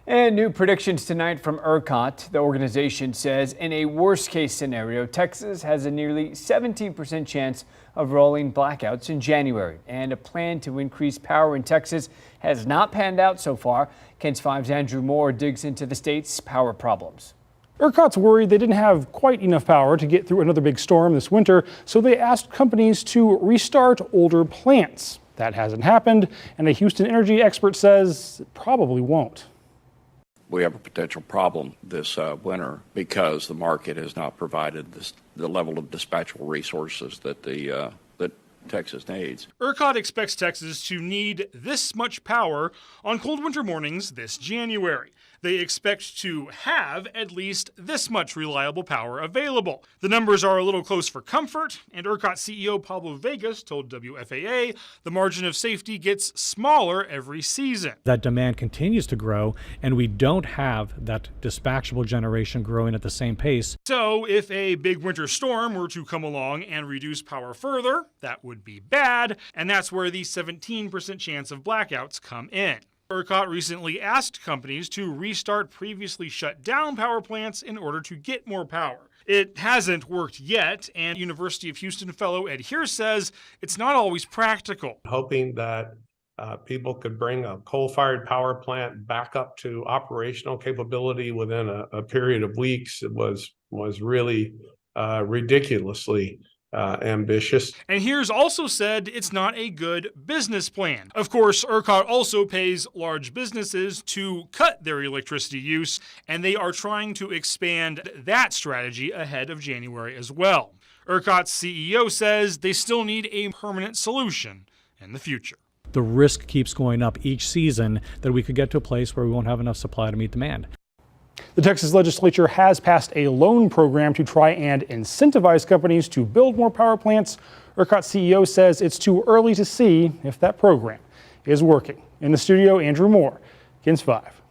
And new predictions tonight from ERCOT. The organization says in a worst case scenario, Texas has a nearly 17% chance of rolling blackouts in January. And a plan to increase power in Texas has not panned out so far. KENS 5's Andrew Moore digs into the state's power problems. ERCOT's worried they didn't have quite enough power to get through another big storm this winter, so they asked companies to restart older plants. That hasn't happened, and a Houston energy expert says it probably won't. We have a potential problem this winter because the market has not provided the level of dispatchable resources that that Texas needs. ERCOT expects Texas to need this much power on cold winter mornings this January. They expect to have at least this much reliable power available. The numbers are a little close for comfort, and ERCOT CEO Pablo Vegas told WFAA the margin of safety gets smaller every season. That demand continues to grow, and we don't have that dispatchable generation growing at the same pace. So if a big winter storm were to come along and reduce power further, that would be bad, and that's where the 17% chance of blackouts come in. ERCOT recently asked companies to restart previously shut down power plants in order to get more power. It hasn't worked yet, and University of Houston fellow Ed Here says it's not always practical. Hoping that people could bring a coal-fired power plant back up to operational capability within a period of weeks was really ridiculously ambitious. And Here's also said it's not a good business plan. Of course, ERCOT also pays large businesses to cut their electricity use, and they are trying to expand that strategy ahead of January as well. ERCOT's CEO says they still need a permanent solution in the future. The risk keeps going up each season that we could get to a place where we won't have enough supply to meet demand. The Texas legislature has passed a loan program to try and incentivize companies to build more power plants. ERCOT CEO says it's too early to see if that program is working. In the studio, Andrew Moore, KENS 5.